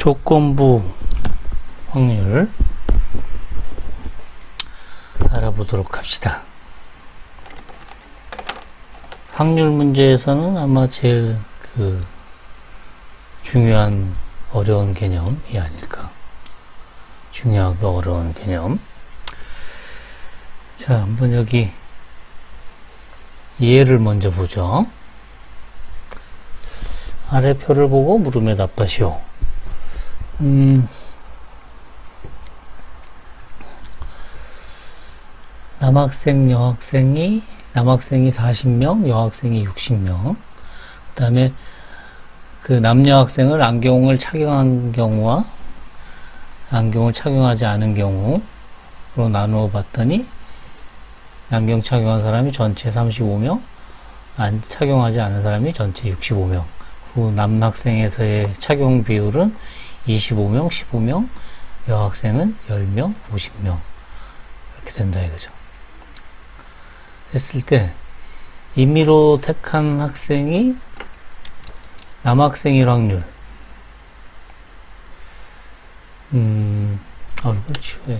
조건부 확률 알아보도록 합시다. 확률 문제에서는 아마 제일 중요한 어려운 개념이 아닐까. 중요하고 어려운 개념. 자, 한번 여기 예를 먼저 보죠. 아래 표를 보고 물음에 답하시오. 남학생, 남학생이 40명, 여학생이 60명. 그 다음에 그 남녀 학생을 안경을 착용한 경우와 안경을 착용하지 않은 경우로 나누어 봤더니 안경 착용한 사람이 전체 35명, 착용하지 않은 사람이 전체 65명. 그 남학생에서의 착용 비율은 25명, 15명, 여학생은 10명, 50명. 이렇게 된다 이거죠. 했을 때 임의로 택한 학생이 남학생일 확률. 그렇지. 네.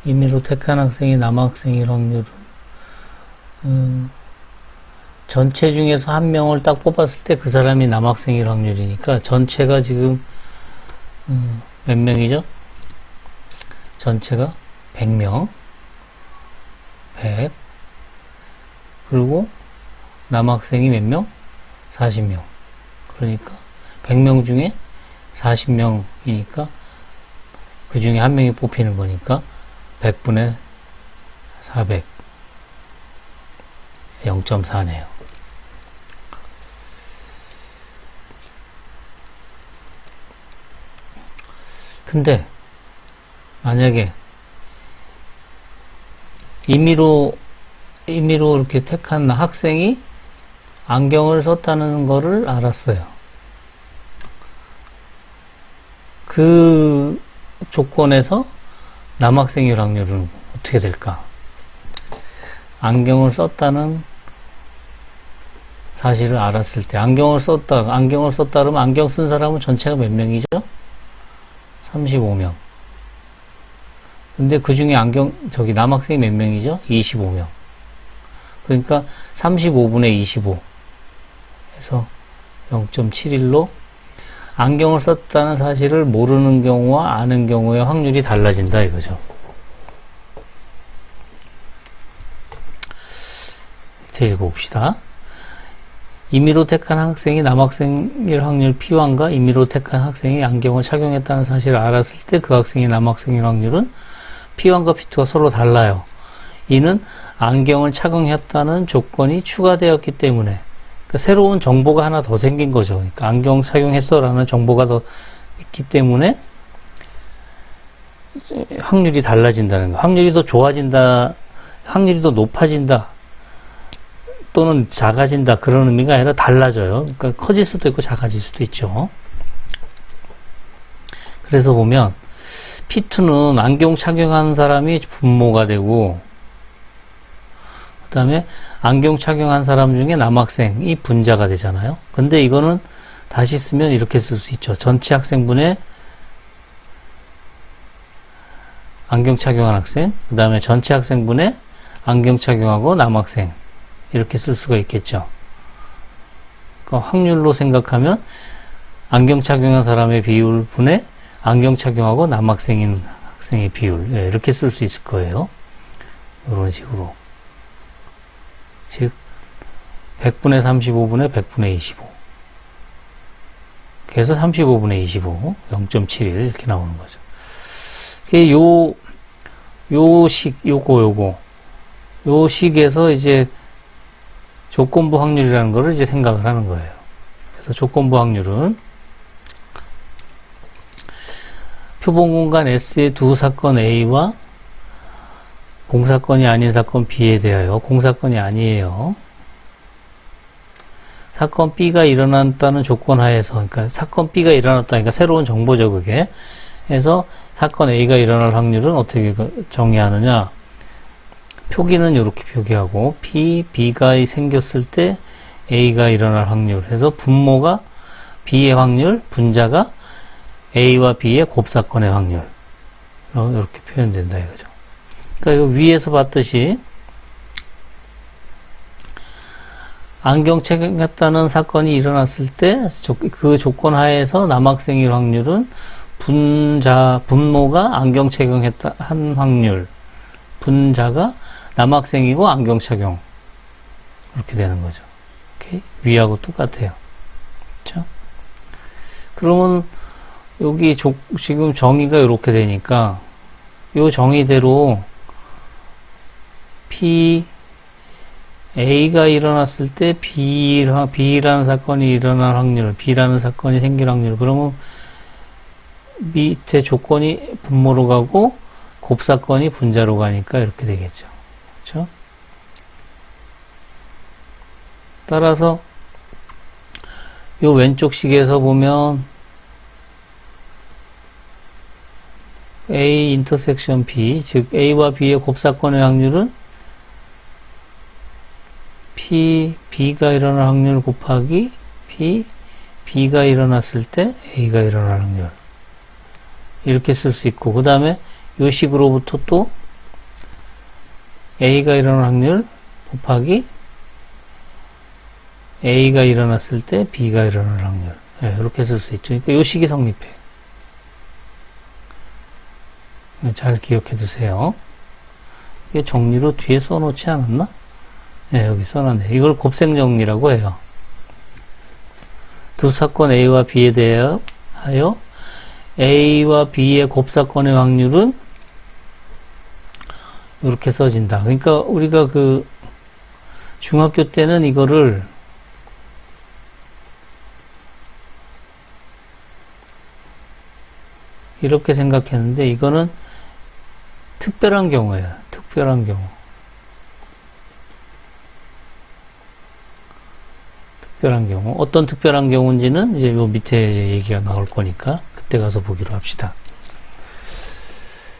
임의로 택한 학생이 남학생일 확률은 전체 중에서 한 명을 딱 뽑았을 때 그 사람이 남학생일 확률이니까 전체가 지금 몇 명이죠? 전체가 100명 100 그리고 남학생이 몇 명? 40명. 그러니까 100명 중에 40명이니까 그 중에 한 명이 뽑히는 거니까 100분의 400 0.4네요. 근데 만약에 임의로 이렇게 택한 학생이 안경을 썼다는 거를 알았어요. 그 조건에서 남학생일 확률은 어떻게 될까? 안경을 썼다는 사실을 알았을 때 안경을 썼다 그러면 안경 쓴 사람은 전체가 몇 명이죠? 35명. 근데 그 중에 남학생이 몇 명이죠? 25명. 그러니까 35분의 25 해서 0.71로 안경을 썼다는 사실을 모르는 경우와 아는 경우의 확률이 달라진다 이거죠. 밑에 읽어봅시다. 임의로 택한 학생이 남학생일 확률 P1과 임의로 택한 학생이 안경을 착용했다는 사실을 알았을 때 그 학생이 남학생일 확률은 P1과 P2가 서로 달라요. 이는 안경을 착용했다는 조건이 추가되었기 때문에 그러니까 새로운 정보가 하나 더 생긴 거죠. 그러니까 안경 착용했어 라는 정보가 더 있기 때문에 확률이 달라진다는 거. 확률이 더 좋아진다, 확률이 더 높아진다 또는 작아진다 그런 의미가 아니라 달라져요. 그러니까 커질 수도 있고 작아질 수도 있죠. 그래서 보면 P2는 안경 착용한 사람이 분모가 되고 그 다음에 안경 착용한 사람 중에 남학생이 분자가 되잖아요. 근데 이거는 다시 쓰면 이렇게 쓸 수 있죠. 전체 학생분의 안경 착용한 학생, 그 다음에 전체 학생분의 안경 착용하고 남학생 이렇게 쓸 수가 있겠죠. 그러니까 확률로 생각하면 안경 착용한 사람의 비율 분의 안경 착용하고 남학생인 학생의 비율 이렇게 쓸 수 있을 거예요. 이런 식으로. 즉 100분의 35분의 100분의 25 그래서 35분의 25 0.71 이렇게 나오는 거죠. 요 식에서 이제 조건부 확률이라는 거를 이제 생각을 하는 거예요. 그래서 조건부 확률은 표본공간 S의 두 사건 A와 공사건이 아닌 사건 B에 대하여 공사건이 아니에요. 사건 B가 일어났다는 조건 하에서 그러니까 사건 B가 일어났다니까 새로운 정보죠 그게. 그래서 사건 A가 일어날 확률은 어떻게 정의하느냐 표기는 이렇게 표기하고 P, B가 생겼을 때 A가 일어날 확률 해서 분모가 B의 확률, 분자가 A와 B의 곱사건의 확률 이렇게 표현된다 이거죠. 그러니까 위에서 봤듯이 안경착용했다는 사건이 일어났을 때 그 조건 하에서 남학생일 확률은 분모가 안경착용했다 한 확률, 분자가 남학생이고 안경착용 이렇게 되는 거죠. 오케이? 위하고 똑같아요. 그렇죠? 그러면 여기 지금 정의가 이렇게 되니까 이 정의대로 A가 일어났을 때 B라는 사건이 일어날 확률, B라는 사건이 생길 확률. 그러면 밑에 조건이 분모로 가고 곱사건이 분자로 가니까 이렇게 되겠죠. 그렇죠? 따라서 이 왼쪽 식에서 보면 A 인터섹션 B, 즉 A와 B의 곱사건의 확률은 B가 일어날 확률 곱하기 B가 일어났을 때 A가 일어날 확률. 이렇게 쓸 수 있고, 그 다음에 이 식으로부터 또 A가 일어날 확률 곱하기 A가 일어났을 때 B가 일어날 확률. 네, 이렇게 쓸 수 있죠. 그러니까 이 식이 성립해요. 잘 기억해 두세요. 이게 정리로 뒤에 써놓지 않았나? 네, 여기 써놨네. 이걸 곱셈정리라고 해요. 두 사건 A와 B에 대하여 A와 B의 곱사건의 확률은 이렇게 써진다. 그러니까 우리가 그 중학교 때는 이거를 이렇게 생각했는데 이거는 특별한 경우예요. 특별한 경우. 특별한 경우. 어떤 특별한 경우인지는 이제 요 밑에 이제 얘기가 나올 거니까 그때 가서 보기로 합시다.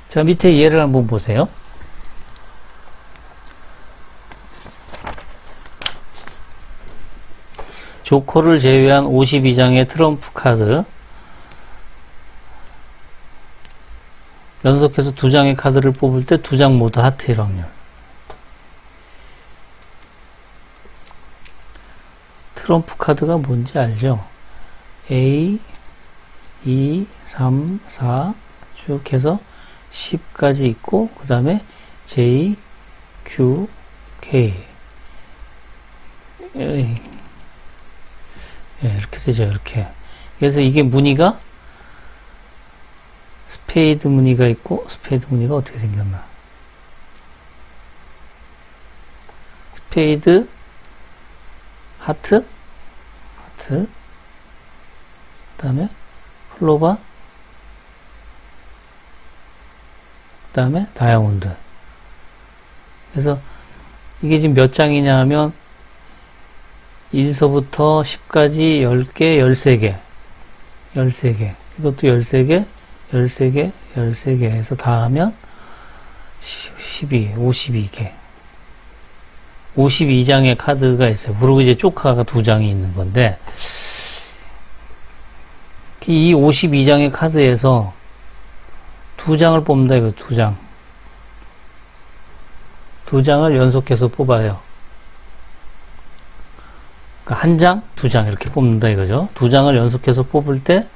자, 밑에 예를 한번 보세요. 조커를 제외한 52장의 트럼프 카드. 연속해서 2장의 카드를 뽑을 때 2장 모두 하트일 확률. 트럼프 카드가 뭔지 알죠? A, 2, 3, 4 쭉 해서 10까지 있고 그 다음에 J, Q, K 예, 이렇게 되죠. 이렇게. 그래서 이게 무늬가 스페이드 무늬가 있고 스페이드 무늬가 어떻게 생겼나? 스페이드 하트 그 다음에 클로바 그 다음에 다이아몬드. 그래서 이게 지금 몇 장이냐 하면 1서부터 10까지 10개, 13개 13개 이것도 13개 13개, 13개 해서 다 하면 52개. 52장의 카드가 있어요. 그리고 이제 조카가 2장이 있는 건데, 이 52장의 카드에서 2장을 뽑는다, 이거 2장. 2장을 연속해서 뽑아요. 그러니까 1장, 2장 이렇게 뽑는다 이거죠. 2장을 연속해서 뽑을 때,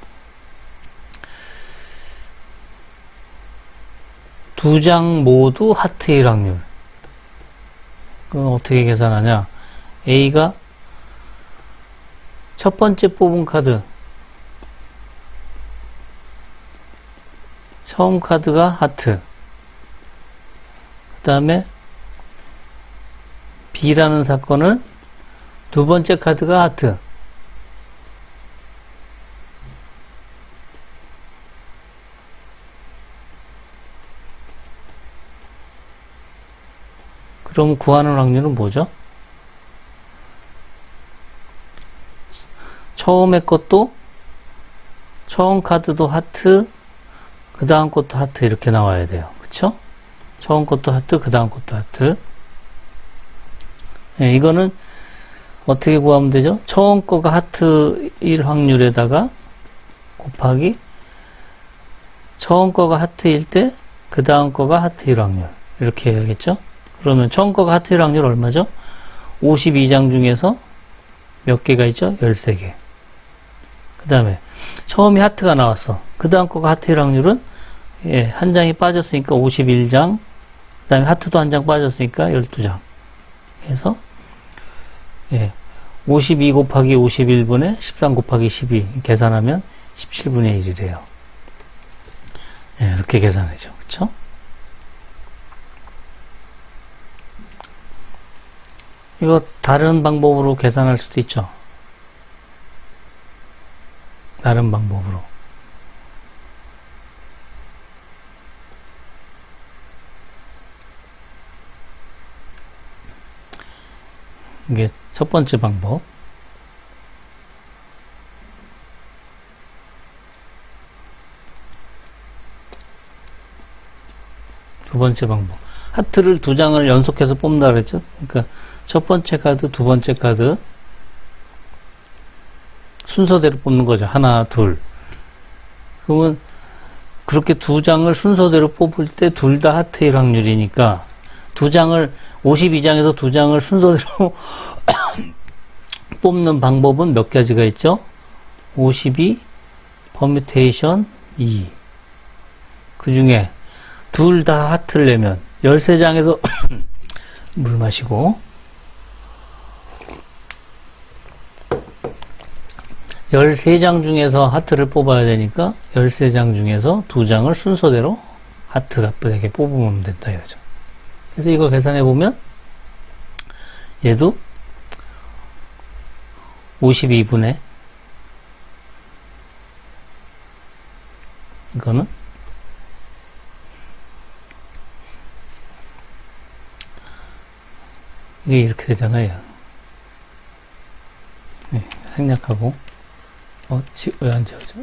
2장 모두 하트일 확률. 그건 어떻게 계산하냐? A가 첫 번째 뽑은 카드, 처음 카드가 하트, 그 다음에 B라는 사건은 두 번째 카드가 하트, 그럼 구하는 확률은 뭐죠? 처음에 것도 처음 카드도 하트, 그 다음 것도 하트 이렇게 나와야 돼요. 그쵸? 처음 것도 하트, 그 다음 것도 하트. 예, 이거는 어떻게 구하면 되죠? 처음 거가 하트 1 확률에다가 곱하기 처음 거가 하트일 때 그 다음 거가 하트 1 확률. 이렇게 해야겠죠? 그러면 처음 거가 하트 1 확률 얼마죠? 52장 중에서 몇 개가 있죠? 13개. 그 다음에 처음에 하트가 나왔어. 그 다음 거가 하트 1 확률은 예, 한 장이 빠졌으니까 51장. 그 다음에 하트도 한 장 빠졌으니까 12장. 해서 예, 52 곱하기 51분의 13 곱하기 12 계산하면 17분의 1이래요. 예, 이렇게 계산하죠. 그쵸? 이거 다른 방법으로 계산할 수도 있죠. 다른 방법으로. 이게 첫 번째 방법. 두 번째 방법. 하트를 두 장을 연속해서 뽑는다 그랬죠? 그러니까 첫 번째 카드, 두 번째 카드 순서대로 뽑는 거죠. 하나, 둘. 그러면 그렇게 두 장을 순서대로 뽑을 때 둘 다 하트 1 확률이니까 두 장을 52장에서 두 장을 순서대로 뽑는 방법은 몇 가지가 있죠? 52 퍼뮤테이션 2. 그 중에 둘 다 하트를 내면 13장에서 물 마시고 13장 중에서 하트를 뽑아야 되니까 13장 중에서 두 장을 순서대로 하트가 되게 뽑으면 된다 이거죠. 그래서 이걸 계산해 보면 얘도 52분의 이거는 이게 이렇게 되잖아요. 네, 생략하고 왜 안 지워져?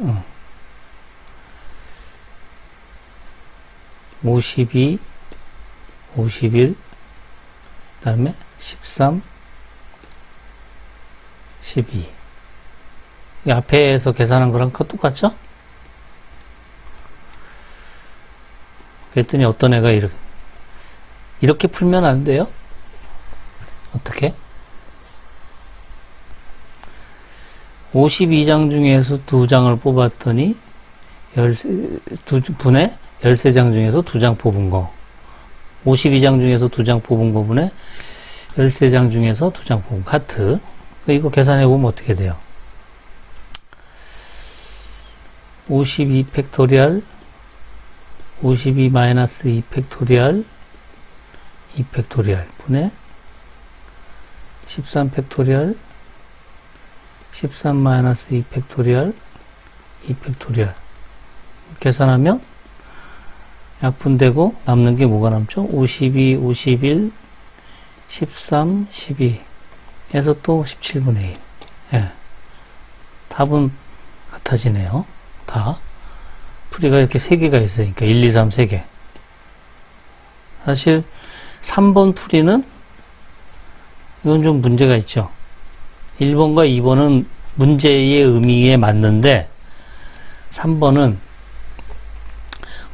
52 51 그 다음에 13 12 이 앞에서 계산한 거랑 똑같죠? 그랬더니 어떤 애가 이렇게 풀면 안 돼요? 어떻게? 52장 중에서 두 장을 뽑았더니 13장 중에서 두 장 뽑은 거 52장 중에서 두 장 뽑은 거분에 13장 중에서 두 장 뽑은 하트. 이거 계산해 보면 어떻게 돼요? 52 팩토리얼 52 마이너스 2 팩토리얼 2 팩토리얼 분의 13 팩토리얼 13 마이너스 2 팩토리얼 2 팩토리얼 계산하면 약분되고 남는 게 뭐가 남죠? 52, 51, 13, 12 해서 또 17분의 1. 예. 답은 같아지네요. 다. 풀이가 이렇게 3개가 있으니까 1, 2, 3, 3개. 사실 3번 풀이는 이건 좀 문제가 있죠. 1번과 2번은 문제의 의미에 맞는데 3번은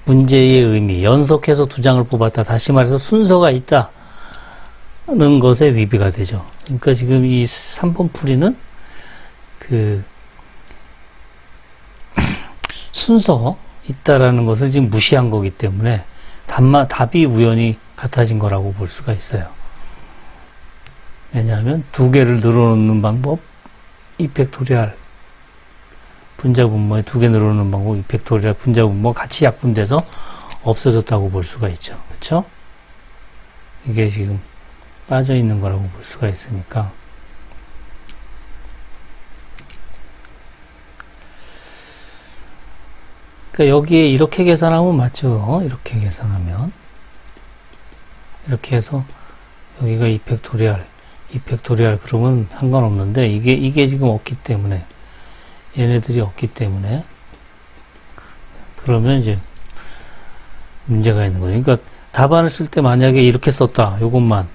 문제의 의미, 연속해서 두 장을 뽑았다. 다시 말해서 순서가 있다는 것에 위배가 되죠. 그러니까 지금 이 3번 풀이는 그 순서 있다라는 것을 지금 무시한 거기 때문에 답이 우연히 같아진 거라고 볼 수가 있어요. 왜냐하면 두 개를 늘어놓는 방법 2팩토리얼 분자분모에 두 개 늘어놓는 방법 2팩토리얼 분자분모 같이 약분돼서 없어졌다고 볼 수가 있죠. 그렇죠? 이게 지금 빠져 있는 거라고 볼 수가 있으니까 그러니까 여기에 이렇게 계산하면 맞죠. 이렇게 계산하면 이렇게 해서 여기가 2팩토리얼 그러면 상관없는데 이게 지금 없기 때문에 얘네들이 없기 때문에 그러면 이제 문제가 있는 거죠. 그러니까 답안을 쓸 때 만약에 이렇게 썼다. 요것만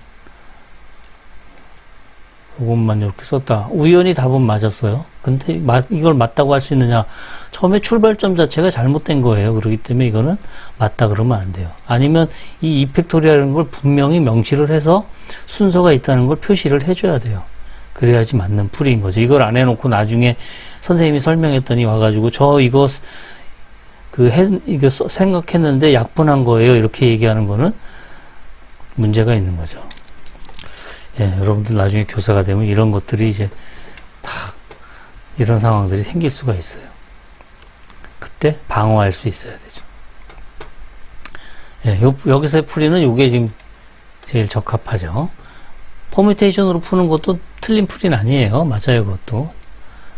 이렇게 썼다. 우연히 답은 맞았어요. 근데 이걸 맞다고 할 수 있느냐? 처음에 출발점 자체가 잘못된 거예요. 그렇기 때문에 이거는 맞다 그러면 안 돼요. 아니면 이 이펙토리아라는 걸 분명히 명시를 해서 순서가 있다는 걸 표시를 해줘야 돼요. 그래야지 맞는 풀이인 거죠. 이걸 안 해놓고 나중에 선생님이 설명했더니 와가지고 이거 생각했는데 약분한 거예요. 이렇게 얘기하는 거는 문제가 있는 거죠. 예, 여러분들 나중에 교사가 되면 이런 것들이 이제 다 이런 상황들이 생길 수가 있어요. 그때 방어할 수 있어야 되죠. 예, 여기서의 풀이는 이게 지금 제일 적합하죠. 퍼뮤테이션으로 푸는 것도 틀린 풀이는 아니에요. 맞아요, 그것도.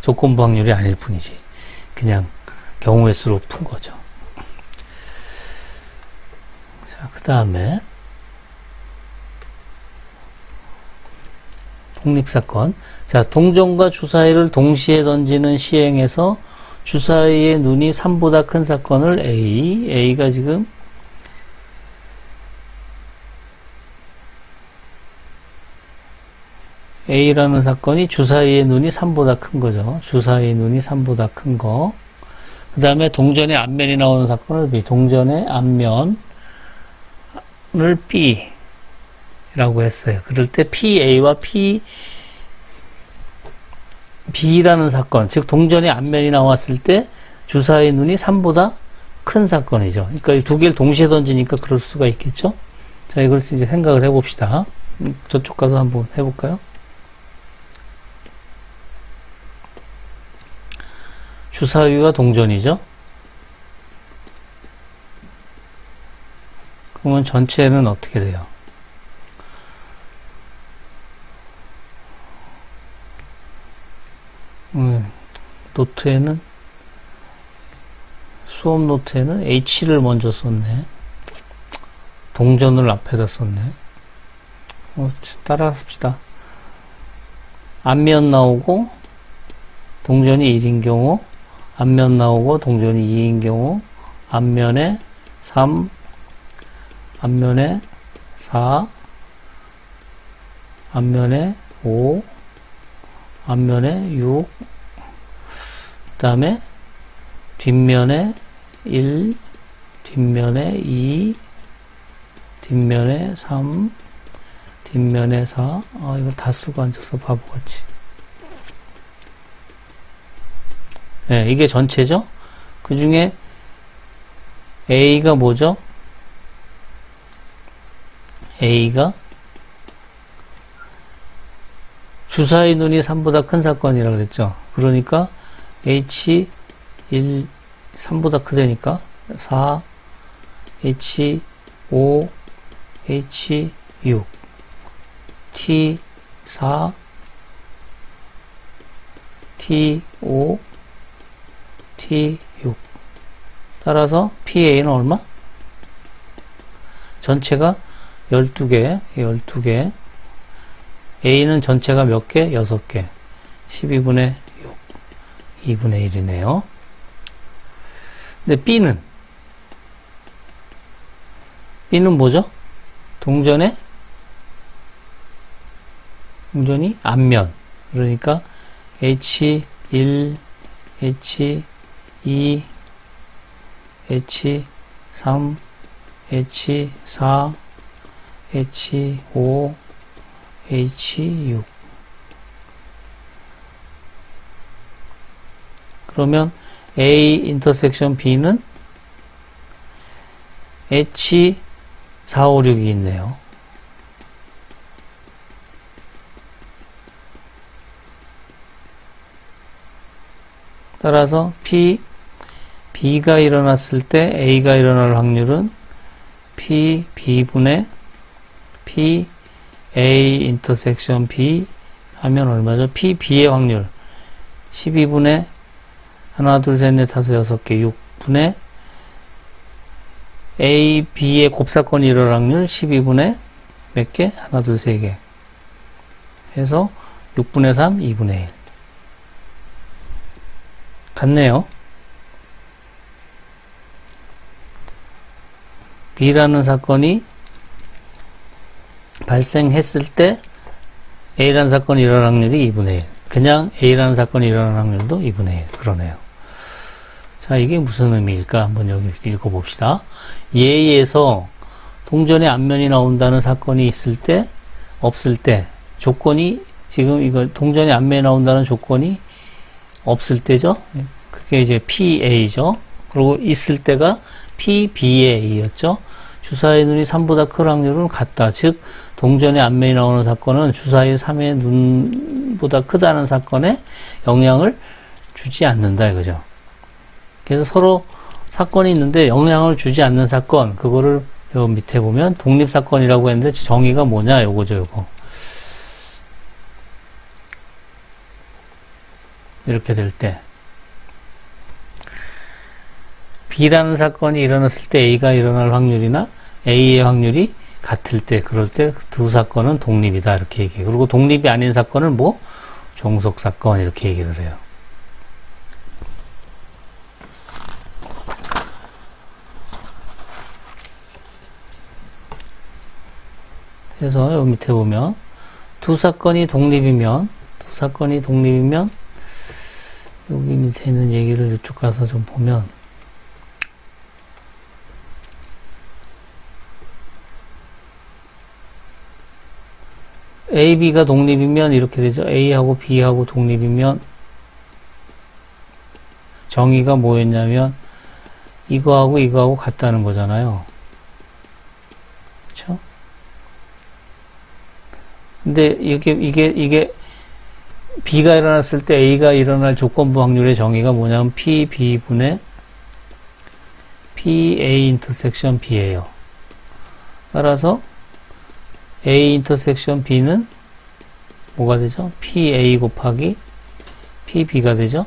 조건부 확률이 아닐 뿐이지. 그냥 경우의 수로 푼 거죠. 자, 그 다음에 독립사건. 자, 동전과 주사위를 동시에 던지는 시행에서 주사위의 눈이 3보다 큰 사건을 A가 지금 A라는 사건이 주사위의 눈이 3보다 큰 거죠. 주사위의 눈이 3보다 큰 거. 그 다음에 동전의 앞면이 나오는 사건을 B. 동전의 앞면을 B라고 했어요. 그럴 때 PA와 B라는 사건, 즉 동전의 앞면이 나왔을 때 주사위의 눈이 3보다 큰 사건이죠. 그러니까 이 두 개를 동시에 던지니까 그럴 수가 있겠죠. 자, 이걸 이제 생각을 해봅시다. 저쪽 가서 한번 해볼까요? 주사위와 동전이죠. 그러면 전체는 어떻게 돼요? 노트에는 수업 노트에는 H를 먼저 썼네. 동전을 앞에다 썼네. 따라 합시다. 앞면 나오고 동전이 1인 경우, 앞면 나오고 동전이 2인 경우, 앞면에 3, 앞면에 4, 앞면에 5, 앞면에 6, 그 다음에 뒷면에 1, 뒷면에 2, 뒷면에 3, 뒷면에 4. 이걸 다 쓰고 앉아서 바보같이. 네, 이게 전체죠? 그 중에 A가 뭐죠? A가 주사위 눈이 3보다 큰 사건이라고 그랬죠. 그러니까 H1, 3보다 크다니까 4, H5, H6, T4, T5, T6. 따라서 PA는 얼마? 전체가 12개, 12개. A는 전체가 몇 개? 6개. 12분의 6. 2분의 1이네요. 근데 B는 뭐죠? 동전이 앞면. 그러니까 H1, H2, H3, H4, H5, H6. 그러면 A 인터섹션 B는 H4, 5, 6이 있네요. 따라서 B가 일어났을 때 A가 일어날 확률은 B분의 P, A 인터섹션 B 하면 얼마죠? B의 확률 12분의 하나, 둘, 셋, 넷, 다섯, 여섯 개, 6분의 A, B의 곱사건이 일어날 확률 12분의 몇 개? 하나, 둘, 세 개 해서 6분의 3, 2분의 1 같네요. B라는 사건이 발생했을 때 A라는 사건이 일어날 확률이 2분의 1. 그냥 A라는 사건이 일어날 확률도 2분의 1. 그러네요. 자, 이게 무슨 의미일까? 한번 여기 읽어봅시다. 예에서 동전의 앞면이 나온다는 사건이 있을 때, 없을 때, 조건이, 지금 이거 동전의 앞면이 나온다는 조건이 없을 때죠? 그게 이제 PA죠? 그리고 있을 때가 PBA였죠? 주사의 눈이 3보다 클 확률은 같다. 즉, 동전의 앞면이 나오는 사건은 주사의 3의 눈보다 크다는 사건에 영향을 주지 않는다, 이거죠. 그래서 서로 사건이 있는데 영향을 주지 않는 사건, 그거를 요 밑에 보면 독립사건이라고 했는데 정의가 뭐냐, 요거죠, 요거. 이렇게 될 때. B라는 사건이 일어났을 때 A가 일어날 확률이나 A의 확률이 같을 때, 그럴 때 두 사건은 독립이다, 이렇게 얘기해요. 그리고 독립이 아닌 사건은 뭐? 종속사건, 이렇게 얘기를 해요. 그래서 여기 밑에 보면 두 사건이 독립이면 여기 밑에 있는 얘기를 이쪽 가서 좀 보면 A, B가 독립이면 이렇게 되죠. A하고 B하고 독립이면 정의가 뭐였냐면 이거하고 이거하고 같다는 거잖아요. 그렇죠? 근데 이게 B가 일어났을 때 A가 일어날 조건부 확률의 정의가 뭐냐면 PB분의 PA 인터섹션 B예요. 따라서 A 인터섹션 B는 뭐가 되죠? PA 곱하기 PB가 되죠?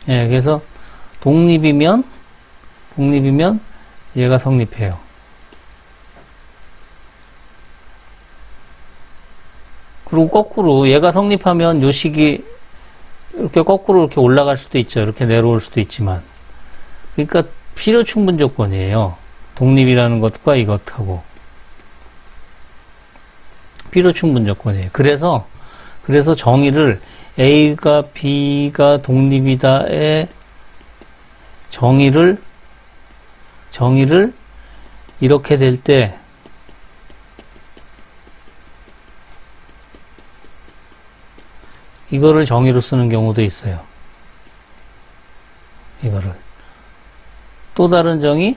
예, 그래서 독립이면 얘가 성립해요. 그리고 거꾸로 얘가 성립하면 요 식이 이렇게 거꾸로 이렇게 올라갈 수도 있죠. 이렇게 내려올 수도 있지만. 그러니까 필요 충분 조건이에요. 독립이라는 것과 이것하고. 필요 충분 조건이에요. 그래서 정의를 A가 B가 독립이다의 정의를 이렇게 될 때 이거를 정의로 쓰는 경우도 있어요. 이거를. 또 다른 정의,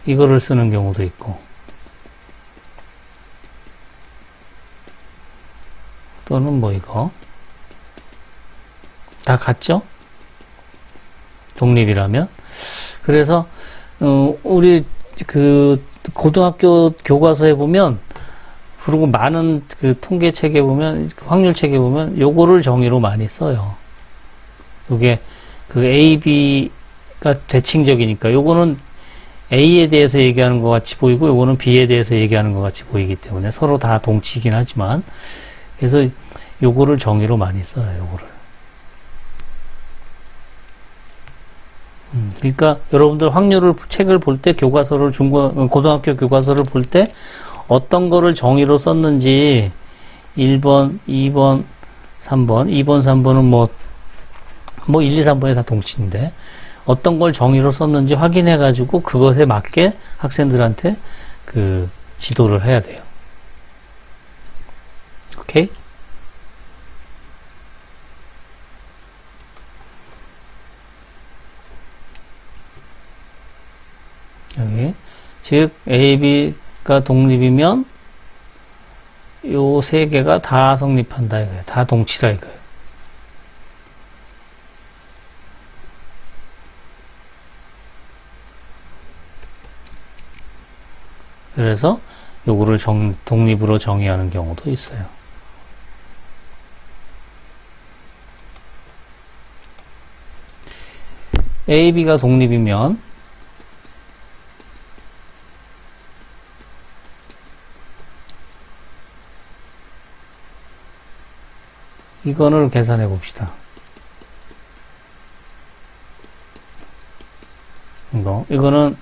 이거를 쓰는 경우도 있고. 또는 뭐 이거. 다 같죠? 독립이라면. 그래서, 우리 고등학교 교과서에 보면 그리고 많은 통계 책에 보면, 확률 책에 보면, 요거를 정의로 많이 써요. 요게, A, B가 대칭적이니까, 요거는 A에 대해서 얘기하는 것 같이 보이고, 요거는 B에 대해서 얘기하는 것 같이 보이기 때문에, 서로 다 동치긴 하지만, 그래서 요거를 정의로 많이 써요, 요거를. 그러니까, 여러분들 확률을, 책을 볼 때, 교과서를, 고등학교 교과서를 볼 때, 어떤 거를 정의로 썼는지 1번, 2번, 3번, 2번, 3번은 뭐 1, 2, 3번이 다 동치인데 어떤 걸 정의로 썼는지 확인해 가지고 그것에 맞게 학생들한테 지도를 해야 돼요. 오케이? 여기 즉 A, B가 독립이면 요 세 개가 다 성립한다 이거예요. 다 동치라 이거예요. 그래서 요거를 독립으로 정의하는 경우도 있어요. A, B가 독립이면 이거를 계산해 봅시다. 이거는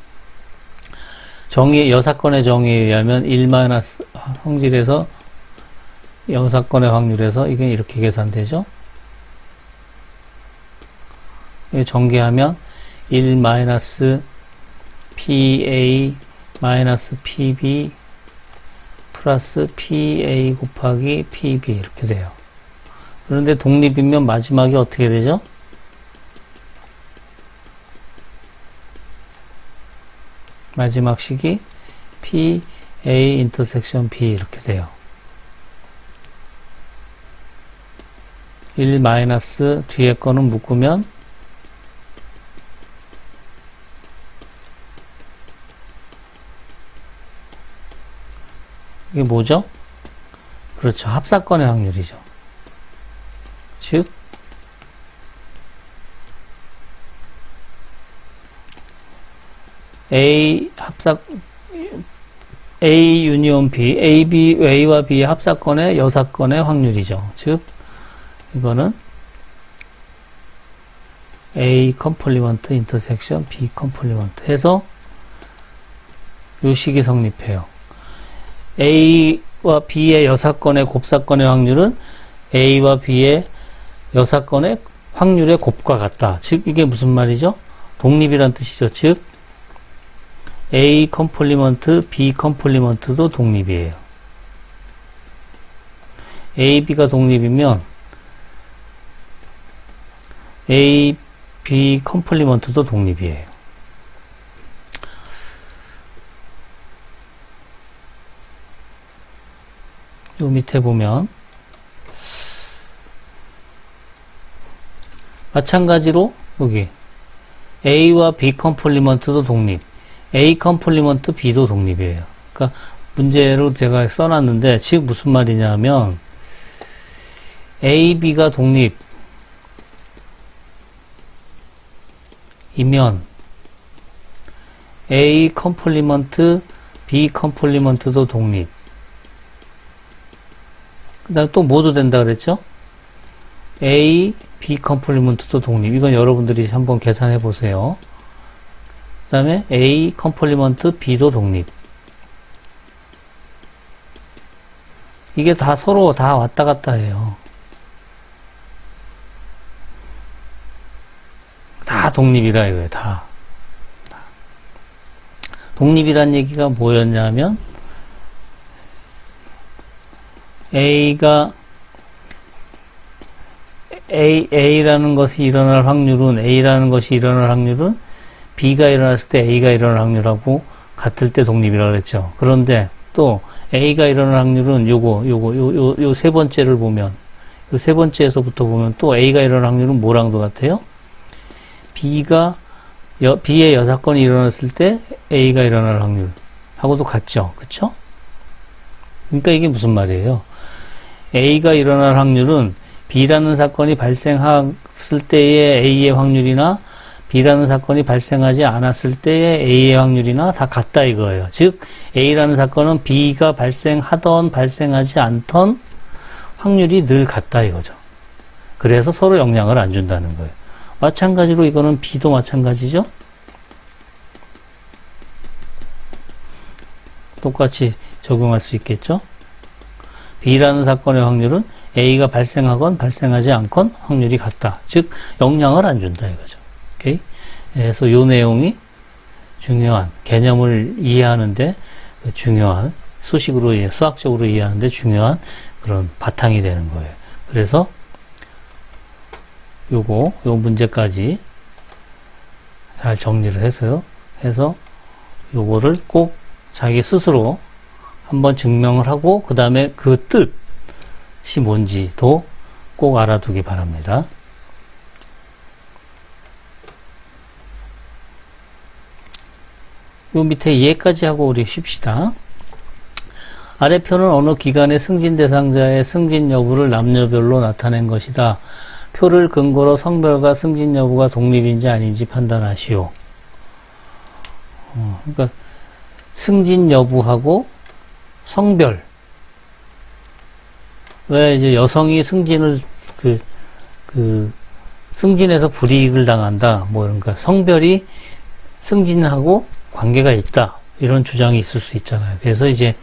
여사건의 정의에 의하면 1 마이너스 성질에서 여사건의 확률에서 이게 이렇게 계산되죠. 전개하면 1 마이너스 PA 마이너스 PB 플러스 PA 곱하기 PB 이렇게 돼요. 그런데 독립이면 마지막이 어떻게 되죠? 마지막 식이 PA 인터섹션 B 이렇게 돼요. 1 마이너스 뒤에 거는 묶으면 이게 뭐죠? 그렇죠. 합사건의 확률이죠. 즉 A 유니온 B, A와 B의 합사건의 여사건의 확률이죠. 즉 이거는 A 컴플리먼트 인터섹션 B 컴플리먼트 해서 요 식이 성립해요. A와 B의 여사건의 곱사건의 확률은 A와 B의 여사건의 확률의 곱과 같다. 즉 이게 무슨 말이죠? 독립이란 뜻이죠. 즉 A 컴플리먼트 B 컴플리먼트도 독립이에요. A, B가 독립이면 A, B 컴플리먼트도 독립이에요. 요 밑에 보면 마찬가지로 여기 A와 B 컴플리먼트도 독립, A 컴플리먼트 B도 독립이에요. 그러니까 문제로 제가 써놨는데 즉 무슨 말이냐면 A, B가 독립이면 A 컴플리먼트 B 컴플리먼트도 독립. 그 다음에 또 뭐도 된다 그랬죠? A, B 컴플리먼트도 독립. 이건 여러분들이 한번 계산해 보세요. 그 다음에 A 컴플리먼트 B도 독립. 이게 다 서로 다 왔다 갔다 해요. 다 독립이라 이거예요. 다. 독립이란 얘기가 뭐였냐면 A라는 것이 일어날 확률은 B가 일어났을 때 A가 일어날 확률하고 같을 때 독립이라고 그랬죠. 그런데 또 A가 일어날 확률은 요 세 번째를 보면, 요 세 번째에서부터 보면 또 A가 일어날 확률은 뭐랑도 같아요? B의 여사건이 일어났을 때 A가 일어날 확률하고도 같죠. 그쵸? 그러니까 이게 무슨 말이에요? A가 일어날 확률은 B라는 사건이 발생했을 때의 A의 확률이나 B라는 사건이 발생하지 않았을 때의 A의 확률이나 다 같다 이거예요. 즉 A라는 사건은 B가 발생하던 발생하지 않던 확률이 늘 같다 이거죠. 그래서 서로 영향을 안 준다는 거예요. 마찬가지로 이거는 B도 마찬가지죠. 똑같이 적용할 수 있겠죠. B라는 사건의 확률은 A가 발생하건 발생하지 않건 확률이 같다. 즉 영향을 안 준다 이거죠. 오케이? 그래서 이 내용이 중요한 개념을 이해하는데 중요한 수식으로 수학적으로 이해하는데 중요한 그런 바탕이 되는 거예요. 그래서 요 문제까지 잘 정리를 해서 요거를 꼭 자기 스스로 한번 증명을 하고 그 다음에 그 뜻이 뭔지도 꼭 알아두기 바랍니다. 요 밑에 얘까지 하고 우리 쉽시다. 아래 표는 어느 기간의 승진 대상자의 승진 여부를 남녀별로 나타낸 것이다. 표를 근거로 성별과 승진 여부가 독립인지 아닌지 판단하시오. 그러니까 승진 여부하고 성별. 왜 이제 여성이 승진을 승진해서 불이익을 당한다. 뭐 그러니까 성별이 승진하고 관계가 있다. 이런 주장이 있을 수 있잖아요. 그래서 이제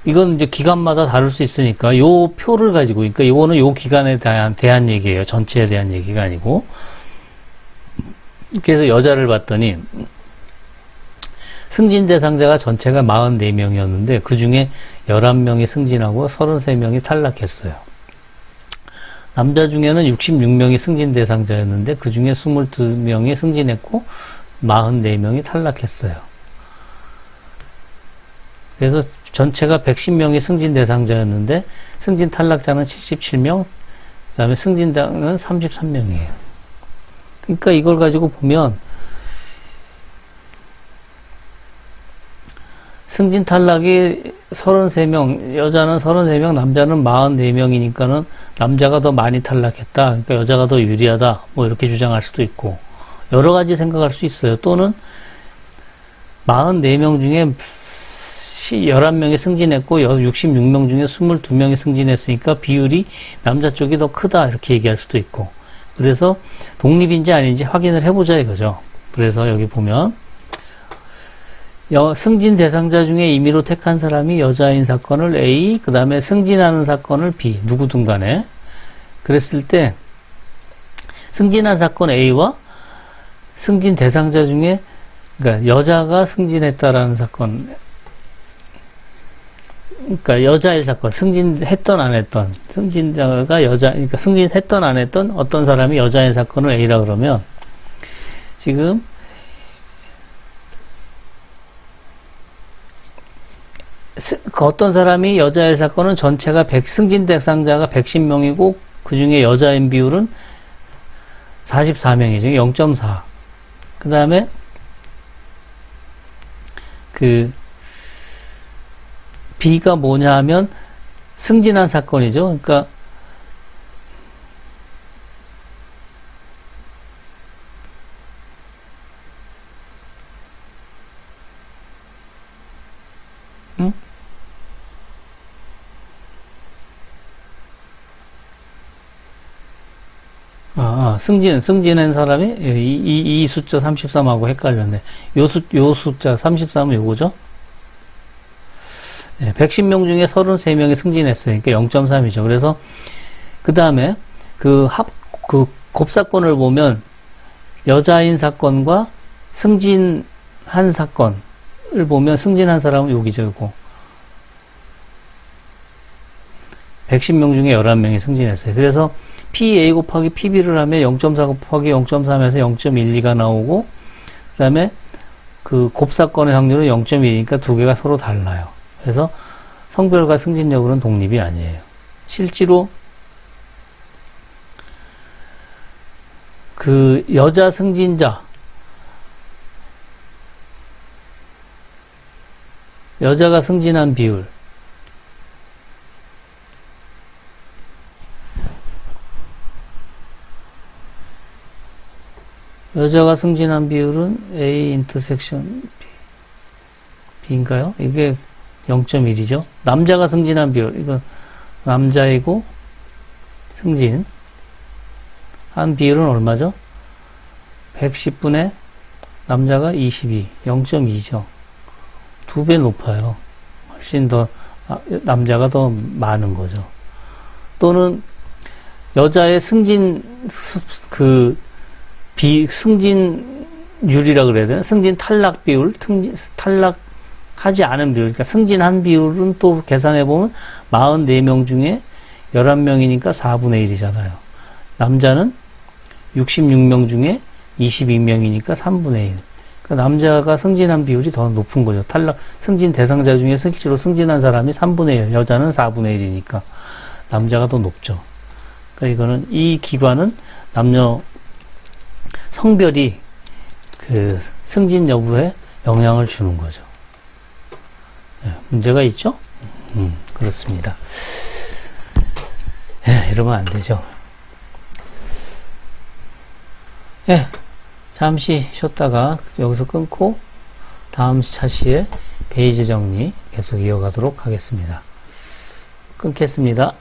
이건 이제 기관마다 다를 수 있으니까 요 표를 가지고, 그러니까 요거는 요 기관에 대한 얘기예요. 전체에 대한 얘기가 아니고. 그래서 여자를 봤더니 승진 대상자가 전체가 44명이었는데 그 중에 11명이 승진하고 33명이 탈락했어요. 남자 중에는 66명이 승진 대상자였는데 그 중에 22명이 승진했고 44명이 탈락했어요. 그래서 전체가 110명이 승진 대상자였는데 승진 탈락자는 77명, 그 다음에 승진자는 33명이에요. 그러니까 이걸 가지고 보면 승진 탈락이 33명, 여자는 33명, 남자는 44명이니까는 남자가 더 많이 탈락했다. 그러니까 여자가 더 유리하다. 뭐 이렇게 주장할 수도 있고 여러 가지 생각할 수 있어요. 또는 44명 중에 11명이 승진했고 66명 중에 22명이 승진했으니까 비율이 남자 쪽이 더 크다 이렇게 얘기할 수도 있고, 그래서 독립인지 아닌지 확인을 해보자 이거죠. 그래서 여기 보면 승진 대상자 중에 임의로 택한 사람이 여자인 사건을 A, 그 다음에 승진하는 사건을 B, 누구든 간에 그랬을 때 승진한 사건 A와 승진 대상자 중에, 그러니까 여자가 승진했다라는 사건, 그러니까 여자일 사건, 승진했던 안 했던, 승진자가 여자, 그러니까 승진했던 안 했던 어떤 사람이 여자인 사건을 A라 그러면 지금 어떤 사람이 여자일 사건은 전체가 승진 대상자가 110명이고 그 중에 여자인 비율은 44명이죠. 0.4. 그 다음에 B가 뭐냐 하면 승진한 사건이죠. 그러니까 승진한 사람이 이 숫자 33하고 헷갈렸네. 요 숫자 33은 요거죠? 네, 110명 중에 33명이 승진했어요. 그러니까 0.3이죠. 그래서 그 다음에 곱사건을 보면 여자인 사건과 승진한 사건을 보면 승진한 사람은 여기죠, 요거. 110명 중에 11명이 승진했어요. 그래서 PA 곱하기 PB를 하면 0.4 곱하기 0.3에서 0.12가 나오고, 그 다음에 그 곱사건의 확률은 0.1이니까 두 개가 서로 달라요. 그래서 성별과 승진력으로는 독립이 아니에요. 실제로 그 여자 승진자, 여자가 승진한 비율, 여자가 승진한 비율은 A 인터섹션 B인가요? 이게 0.1이죠. 남자가 승진한 비율, 이건 남자이고 승진 한 비율은 얼마죠? 110분의 남자가 22, 0.2죠. 2배 높아요. 훨씬 더 남자가 더 많은 거죠. 또는 여자의 승진 승진율이라 그래야 되나? 승진 탈락 비율, 탈락하지 않은 비율, 그러니까 승진한 비율은 또 계산해보면 44명 중에 11명이니까 4분의 1이잖아요. 남자는 66명 중에 22명이니까 3분의 1. 그러니까 남자가 승진한 비율이 더 높은 거죠. 승진 대상자 중에 실제로 승진한 사람이 3분의 1, 여자는 4분의 1이니까 남자가 더 높죠. 그러니까 이거는, 이 기관은 남녀 성별이 그 승진 여부에 영향을 주는 거죠. 네, 문제가 있죠? 그렇습니다. 네, 이러면 안 되죠. 네, 잠시 쉬었다가 여기서 끊고 다음 차시에 페이지 정리 계속 이어가도록 하겠습니다. 끊겠습니다.